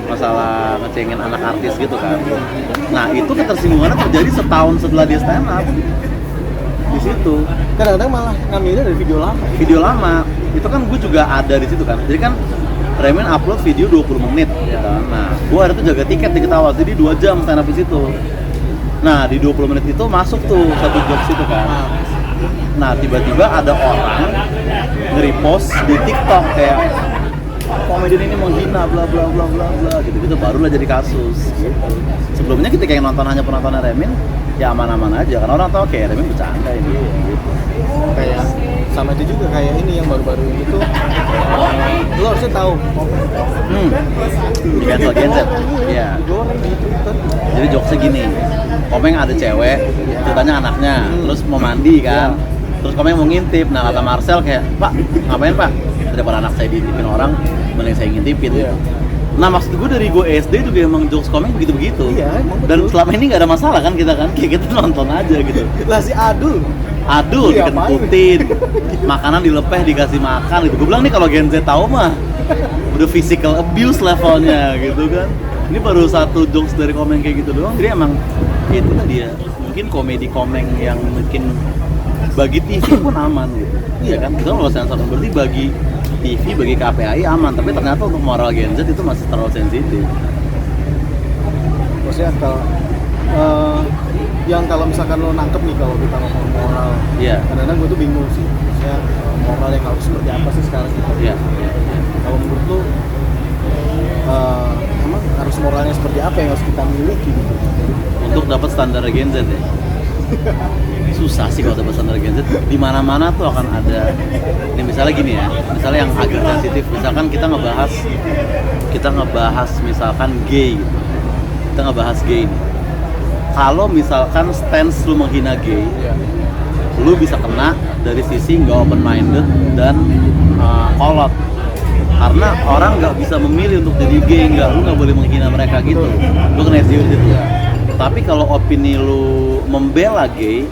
Masalah ngecengin anak artis gitu kan. Nah, itu ketersinggungannya terjadi setahun setelah dia stand up. Di situ. Kadang-kadang malah ngambilnya dari video lama. Video lama. Itu kan gue juga ada di situ kan. Jadi kan Remin upload video 20 menit ya kan. Nah, gue ada tuh jaga tiket di Ketawa. Jadi 2 jam stand up di situ. Nah, di 20 menit itu masuk tuh satu jokes itu kan. Nah, tiba-tiba ada orang nge-repost di TikTok kayak komedian ini menghina bla bla bla bla bla gitu barulah jadi kasus gitu. Sebelumnya kita kayak nonton hanya penontonnya Remin ya aman-aman aja karena orang tahu kayak Remin bercanda ini gitu. Kayak sama itu juga kayak ini yang baru-baru ini tuh lo harusnya tahu Genset ya. Jadi jokesnya gini, Komeng ada cewek ceritanya anaknya terus mau mandi kan, terus Komeng mau ngintip. Nah kata Marcel kayak, pak ngapain pak, daripada anak saya diintipin orang mending saya ngintipin gitu. Nah maksud gue dari gue SD juga emang jokes komeng begitu-begitu. Iya, emang Dan betul. selama ini nggak ada masalah kan kita kan, kayak kita nonton aja gitu. Lah si Adul. Aduh, Iya, dikentutin, makanan dilepeh dikasih makan gitu. Gue bilang nih kalau Gen Z tahu mah udah physical abuse levelnya gitu kan. Ini baru satu jokes dari komeng kayak gitu doang. Jadi emang itu tadi ya, mungkin komedi komeng yang mungkin bagi TV pun aman gitu. Iya kan? Kita kalau sensor berarti bagi TV, bagi KPI aman, tapi ternyata untuk moral Gen Z itu masih terlalu sensitif. Maksudnya kalau yang kalau misalkan lo nangkep nih kalau kita ngomong moral, Iya. kadang-kadang gue tuh bingung sih. Maksudnya moral yang harus seperti apa sih sekarang gitu. Iya. Kalau menurut lo emang harus moralnya seperti apa yang harus kita miliki gitu? Untuk dapat standar Gen Z ya. Susah sih kalau dapat standar Gen Z. Di mana-mana tuh akan ada. Ini misalnya gini ya, misalnya yang agak sensitif. Misalkan kita ngebahas misalkan gay gitu. Kita ngebahas gay nih. Kalau misalkan stance lu menghina gay, lu bisa kena dari sisi nggak open minded dan kolot. Karena orang nggak bisa memilih untuk jadi gay, lu nggak boleh menghina mereka gitu. Lu kena SJW gitu. Tapi kalau opini lu membela gay,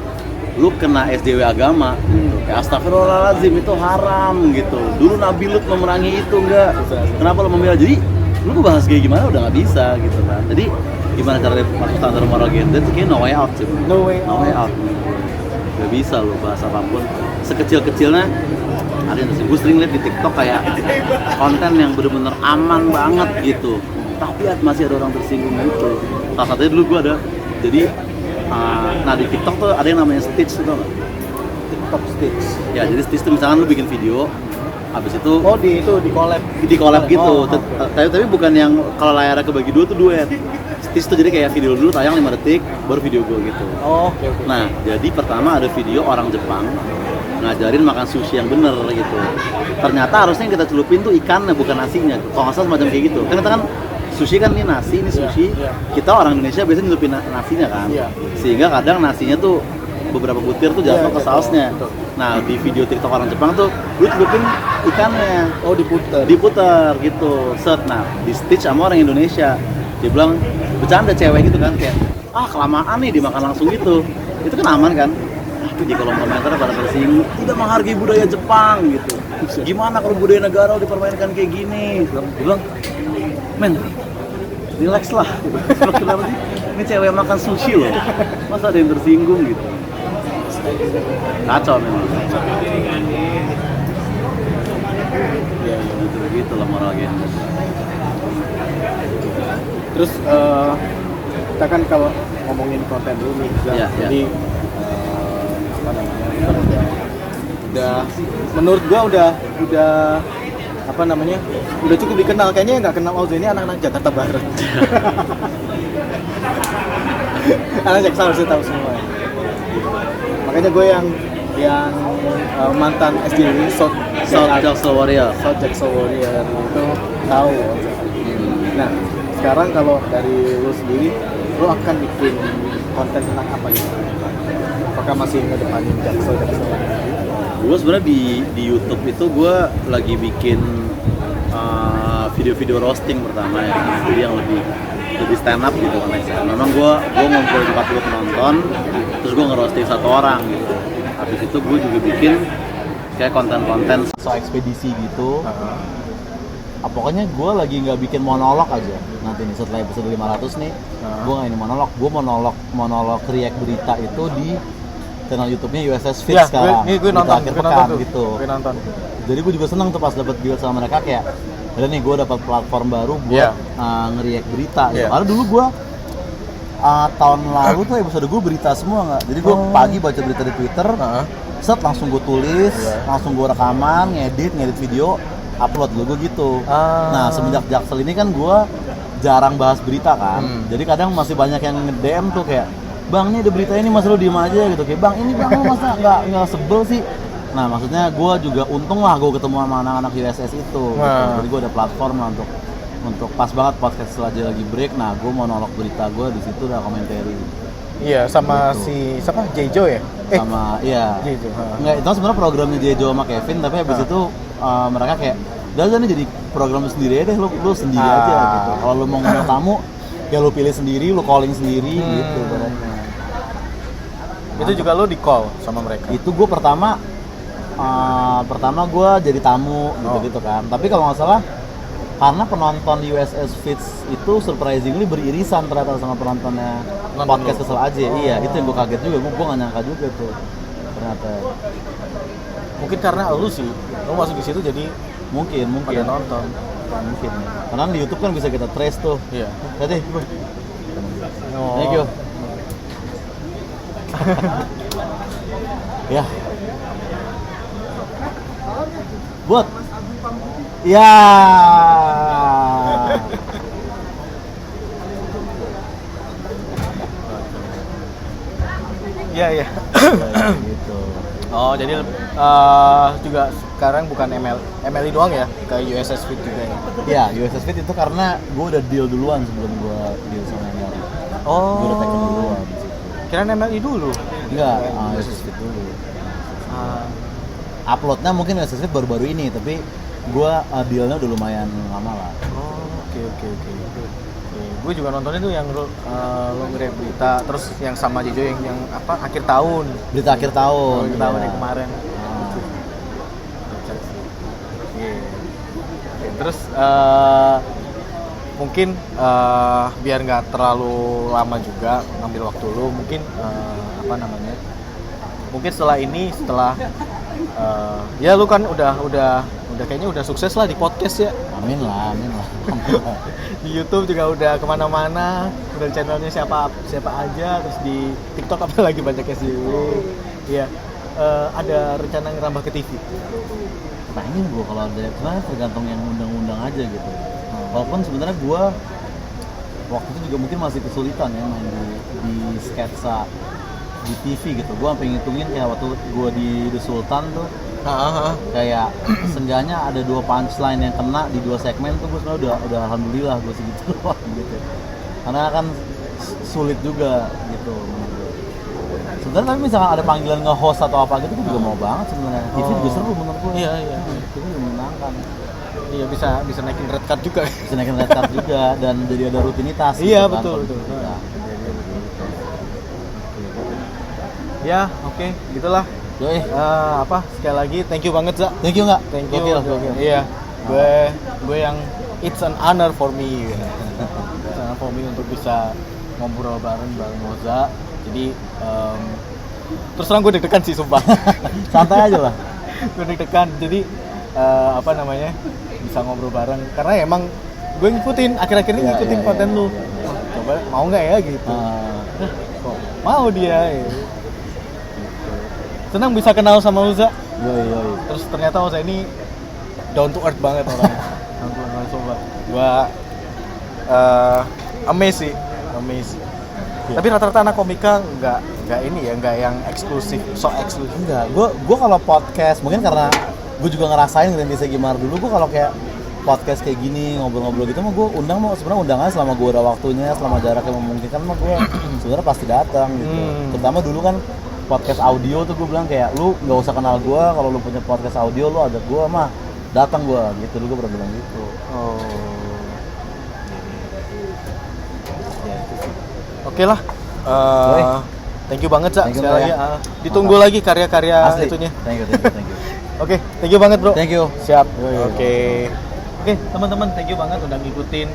lu kena SJW agama. Kayak astagfirullahaladzim itu haram gitu. Dulu Nabi Lut memerangi itu enggak. Kenapa lu membela? Jadi lu bahas gay gimana udah nggak bisa gitu kan. Jadi gimana cara masuk standar moral Gen Z itu kayak no way out sih. No way out. Gak bisa lu bahas apapun. Sekecil-kecilnya ada yang gue sering lihat di TikTok kayak konten yang bener-bener aman banget gitu. Tapi masih ada orang tersinggung gitu. Salah satunya dulu gue ada. Jadi nah di TikTok tuh ada yang namanya Stitch itu nggak? TikTok Stitch. Ya jadi Stitch tuh misalkan lu bikin video, habis itu di collab gitu. Oh, okay. Tapi bukan yang kalau layarnya kebagi dua tuh duet. Stitch tuh jadi kayak video dulu tayang 5 detik, baru video gue gitu. Oh, oke. Nah, jadi pertama ada video orang Jepang ngajarin makan sushi yang bener gitu. Ternyata harusnya yang kita celupin tuh ikannya bukan nasinya. Kalau nggak salah semacam kayak gitu. Kan kita kan sushi kan ini nasi, ini sushi. Iya. Kita orang Indonesia biasanya nyelupin nasinya kan. Iya. Sehingga kadang nasinya tuh beberapa butir tuh jatuh ke Iya, sausnya. betul. Nah, di video TikTok orang Jepang tuh lu celupin ikannya. Oh, diputer Diputer gitu. Set. Nah, di Stitch sama orang Indonesia. Dia bilang bercanda cewek gitu kan kayak kelamaan nih dimakan langsung gitu. Itu kan aman kan? Tapi di kolom komentar pada tersinggung tidak menghargai budaya Jepang gitu. Gimana kalau budaya negara dipermainkan kayak gini? Dia bilang, men, relax lah. Kenapa sih? Ini cewek makan sushi loh. Masa ada yang tersinggung gitu? Kacau memang. Ya gitu lah moral Gen Z. Terus kita kan kalau ngomongin konten dulu nih, Iya, jadi apa namanya, kita udah menurut gua udah apa namanya, udah cukup dikenal. Kayaknya yang nggak kenal Ozo ini anak-anak Jakarta Barat. Anak Jaksel harusnya tahu semua. Makanya gue yang mantan SJW South Jaksel Warrior. Jaksel Warrior itu tahu Ozo. Nah, sekarang kalau dari lu sendiri, lu akan bikin konten tentang apa gitu? Apakah masih ngedepanin Jaksel? Gue sebenarnya di YouTube itu gue lagi bikin video-video roasting pertama ya, jadi yang lebih stand up gitu konteksnya. Memang gue ngumpulin 40 penonton, terus gue ngerosting satu orang gitu. Habis itu gue juga bikin kayak konten-konten so ekspedisi gitu. Pokoknya gue lagi nggak bikin monolog aja nanti nih setelah episode 500 nih. Gue nggak ini monolog, gue monolog react berita itu di channel YouTube-nya USS Fit sekarang. Gue nonton gitu. Gue nonton. Jadi gue juga seneng tuh pas dapet deal sama mereka kayak, ada nih gue dapat platform baru buat nge-react berita. Gitu. Karena dulu gue tahun lalu tuh episode gue berita semua nggak. Jadi gue pagi baca berita di Twitter, set langsung gue tulis, langsung gue rekaman, ngedit video, upload dulu gue gitu. Nah semenjak Jaksel ini kan gue jarang bahas berita kan. Jadi kadang masih banyak yang nge-DM tuh kayak, bang ini ada berita ini masa lu diem aja gitu. Kayak bang ini bang lu masa nggak sebel sih. Nah maksudnya gue juga untung lah gue ketemu sama anak-anak USS itu. Gitu. Jadi gue ada platform lah untuk pas banget podcast lagi break. Nah gue mau nolok berita gue di situ udah komentari. Iya sama gitu. Si siapa Jejo ya? Sama iya. Jejo. Enggak itu sebenarnya programnya Jejo sama Kevin tapi habis itu mereka kayak udah nih jadi program sendiri aja deh, lu sendiri aja gitu. Kalau lu mau ngundang tamu, ya lu pilih sendiri, lu calling sendiri gitu ibaratnya. Itu juga lo di call sama mereka? Itu gue pertama gue jadi tamu gitu kan. Tapi kalau nggak salah karena penonton USS Fits itu surprisingly beririsan ternyata sama penontonnya podcast Kesel aja. Iya, itu yang gue kaget juga. Gue nggak nyangka juga tuh ternyata. Mungkin karena lu sih, lu masuk di situ jadi Mungkin pada nonton. mungkin. Karena di YouTube kan bisa kita trace tuh. Iya. Tadi, Oh. thank you. Ya. Buat. Ya. Iya, iya. Gitu. Oh, jadi juga sekarang bukan MLI doang ya, ke USS Fit juga ya. Ya, USS Fit itu karena gue udah deal duluan sebelum gue deal sama MLI. Oh. Gue udah taken duluan. Kirain MLI dulu. Enggak, USS Fit dulu. Uploadnya mungkin USS Fit baru-baru ini, tapi gue dealnya udah lumayan lama lah. Oh, oke. Gue juga nonton itu yang lo nge-rap berita, terus yang sama Jojo yang apa akhir tahun. Berita akhir tahun. Akhir tahun iya. yang kemarin. Iya. Oke, terus mungkin biar nggak terlalu lama juga ngambil waktu lu, mungkin apa namanya? Mungkin setelah ya lu kan udah kayaknya udah sukses lah di podcast ya. Amin lah. Di YouTube juga udah kemana-mana, udah channelnya siapa aja, terus di TikTok apalagi banyak SJW. Iya. Ada rencana ngerambah ke TV. Pengen gue kalau ada, sebenarnya tergantung yang undang-undang aja gitu. Walaupun sebenarnya gue waktu itu juga mungkin masih kesulitan ya main di sketsa di TV gitu. Gue sampai ngitungin kayak waktu gue di The Sultan tuh, kayak seenggaknya ada 2 punchline yang kena di 2 segmen tuh gue sebenarnya udah alhamdulillah gue segitu doang gitu. Karena kan sulit juga gitu. Sebenarnya tapi misalkan ada panggilan nge-host atau apa gitu, gue juga mau banget sebenarnya. TV juga seru menurut gue. Iya. Itu juga menyenangkan. Iya, bisa naikin red card juga. Bisa naikin red card juga dan jadi ada rutinitas. Iya, gitu kan. betul. Ya. Ya, oke, gitulah. Yoi. Sekali lagi thank you banget, Za. Thank you nggak? Thank you. Gokil. Iya. Gue yang it's an honor for me. It's an honor for me untuk bisa ngobrol bareng Moza. Jadi terus terang gue deg-degan sih sumpah. Santai aja lah. Gue deg-degan. Jadi apa namanya? Bisa ngobrol bareng karena emang gue ngikutin akhir-akhir ini ngikutin konten lu. Iya. Coba mau nggak ya gitu. Kok mau dia ya. Senang bisa kenal sama Uza. Yoi. Terus ternyata Uza ini down to earth banget orangnya. Sumpah. Gua amazed sih. Tapi rata-rata anak komika nggak ini ya, nggak yang eksklusif, eksklusif. Enggak, gue kalau podcast mungkin karena gue juga ngerasain dari Desa Gimar dulu, gue kalau kayak podcast kayak gini ngobrol-ngobrol gitu mah gue sebenarnya undangan selama gue ada waktunya, selama jaraknya memungkinkan mah gue sebenarnya pasti datang gitu. Terutama dulu kan podcast audio tuh gue bilang kayak lu nggak usah kenal gue, kalau lu punya podcast audio lu ada gue mah datang gue gitu. Dulu gue pernah bilang gitu. Oke lah. Thank you banget, Za. Thank you, Sekali lagi. ya. Ditunggu lagi karya-karya Asli. itunya. Thank you. Oke, thank you banget, Bro. Thank you. Siap. Yoi. Oke, teman-teman, thank you banget udah ngikutin.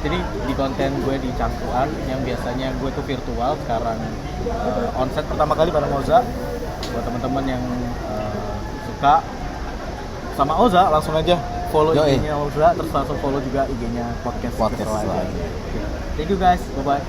Jadi di konten gue di Cangkuan yang biasanya gue tuh virtual, sekarang onset pertama kali bareng Oza. Buat teman-teman yang suka sama Oza, langsung aja follow IG-nya Oza, terus langsung follow juga IG-nya podcast. Podcast. Thank you guys, bye-bye.